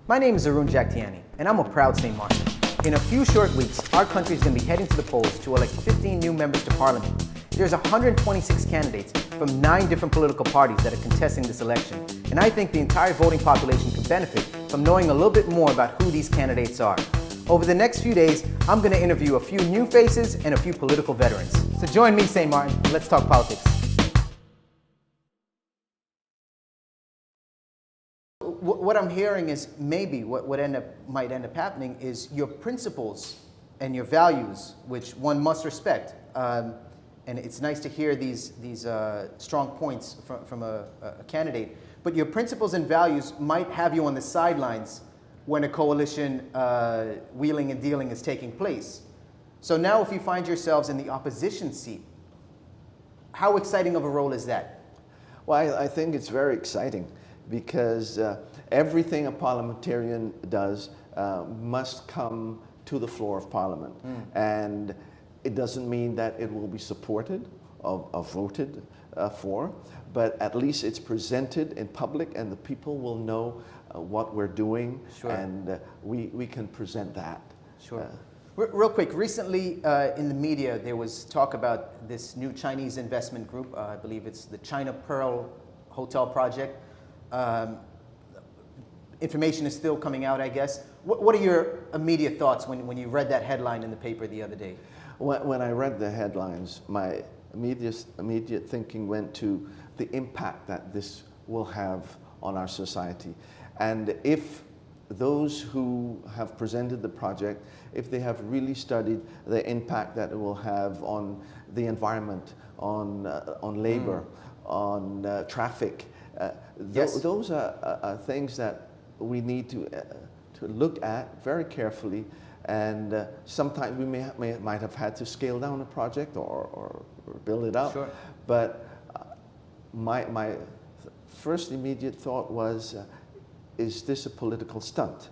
My name is Arun Jagtiani, and I'm a proud St. Martin. In a few short weeks, our country is going to be heading to the polls to elect 15 new members to Parliament. There's 126 candidates from 9 different political parties that are contesting this election, and I think the entire voting population could benefit from knowing a little bit more about who these candidates are. Over the next few days, I'm going to interview a few new faces and a few political veterans. So join me, St. Martin, and let's talk politics. What I'm hearing is maybe what might end up happening is your principles and your values, which one must respect. And it's nice to hear these strong points from a candidate. But your principles and values might have you on the sidelines when a coalition wheeling and dealing is taking place. So now if you find yourselves in the opposition seat, how exciting of a role is that? Well, I think it's very exciting because everything a parliamentarian does must come to the floor of Parliament. And it doesn't mean that it will be supported or voted for, but at least it's presented in public and the people will know what we're doing. Sure. And we can present that. Sure. Real quick, recently in the media there was talk about this new Chinese investment group. I believe it's the China Pearl Hotel project. Information is still coming out, I guess. What are your immediate thoughts when you read that headline in the paper the other day? When I read the headlines, my immediate thinking went to the impact that this will have on our society. And if those who have presented the project, if they have really studied the impact that it will have on the environment, on labor, on traffic, yes. Those are things that we need to look at very carefully. And sometimes we might have had to scale down a project or build it up. Sure. But my first immediate thought was, is this a political stunt?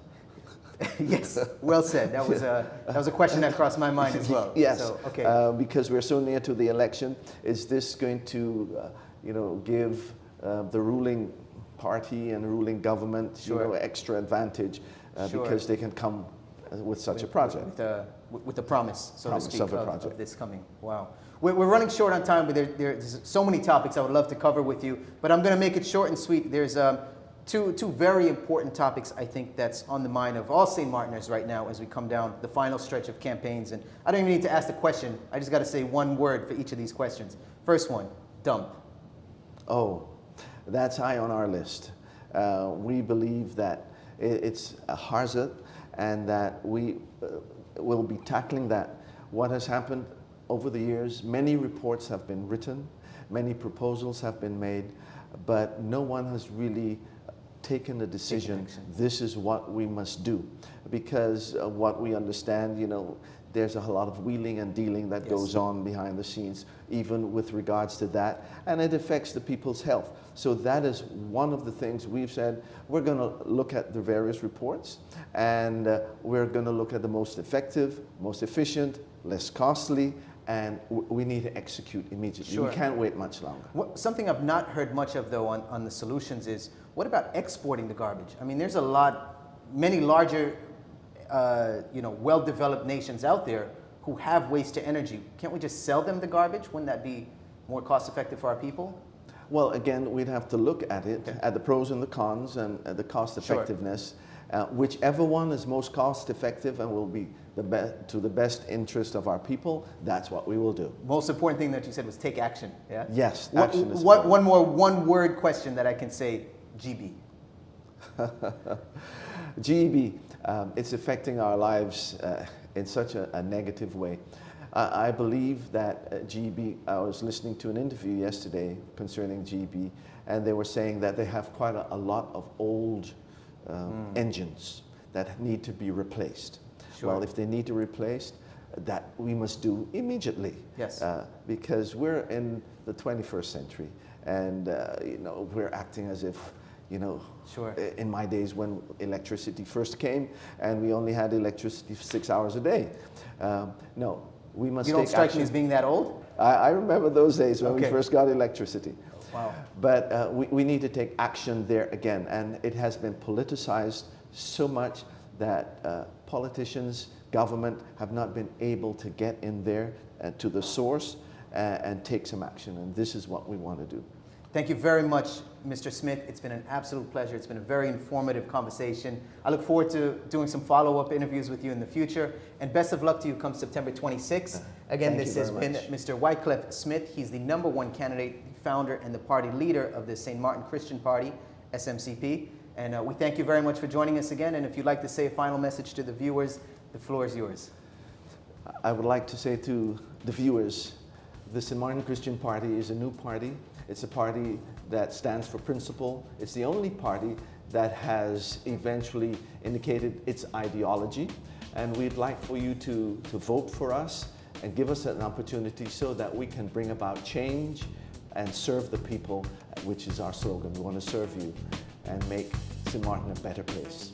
Yes, well said. That was a question that crossed my mind as well. Yes, so, okay. Because we're so near to the election, is this going to give the ruling party and ruling government sure. Extra advantage Sure. because they can come with such a project? With the promise, so to speak, of this coming. Wow. We're running short on time, but there's so many topics I would love to cover with you, but I'm going to make it short and sweet. There's two very important topics I think that's on the mind of all St. Martiners right now as we come down the final stretch of campaigns. And I don't even need to ask the question. I just got to say one word for each of these questions. First one, dump. Oh, that's high on our list. We believe that it's a hazard and that we will be tackling that. What has happened over the years, many reports have been written, many proposals have been made, but no one has really taken the decision, this is what we must do. Because what we understand, there's a lot of wheeling and dealing that goes on behind the scenes, even with regards to that, and it affects the people's health. So that is one of the things we've said, we're going to look at the various reports, and we're going to look at the most effective, most efficient, less costly, and we need to execute immediately. Sure. We can't wait much longer. Something I've not heard much of, though, on the solutions is, what about exporting the garbage? I mean, there's many larger, well-developed nations out there who have waste to energy. Can't we just sell them the garbage? Wouldn't that be more cost-effective for our people? Well, again, we'd have to look at it, at the pros and the cons and the cost-effectiveness. Sure. Whichever one is most cost-effective and will be to the best interest of our people, that's what we will do. Most important thing that you said was take action, yeah? Yes, action is one more one-word question that I can say, GEBE. GEBE, it's affecting our lives in such a negative way. I believe that GEBE, I was listening to an interview yesterday concerning GEBE, and they were saying that they have quite a lot of old engines that need to be replaced. Sure. Well, if they need to be replaced, that we must do immediately. Yes. Because we're in the 21st century, and we're acting as if, sure. In my days when electricity first came, and we only had electricity 6 hours a day. No, we must take action. You don't strike me as being that old? I remember those days when we first got electricity. Wow. But we need to take action there again. And it has been politicized so much that politicians, government have not been able to get in there to the source and take some action. And this is what we want to do. Thank you very much, Mr. Smith. It's been an absolute pleasure. It's been a very informative conversation. I look forward to doing some follow-up interviews with you in the future. And best of luck to you come September 26th. Again, this has been Mr. Wycleff Smith. He's the #1 candidate, founder, and the party leader of the St. Martin Christian Party, SMCP. And we thank you very much for joining us again. And if you'd like to say a final message to the viewers, the floor is yours. I would like to say to the viewers, the St. Martin Christian Party is a new party. It's a party that stands for principle. It's the only party that has eventually indicated its ideology. And we'd like for you to vote for us and give us an opportunity so that we can bring about change and serve the people, which is our slogan. We want to serve you and make St. Martin a better place.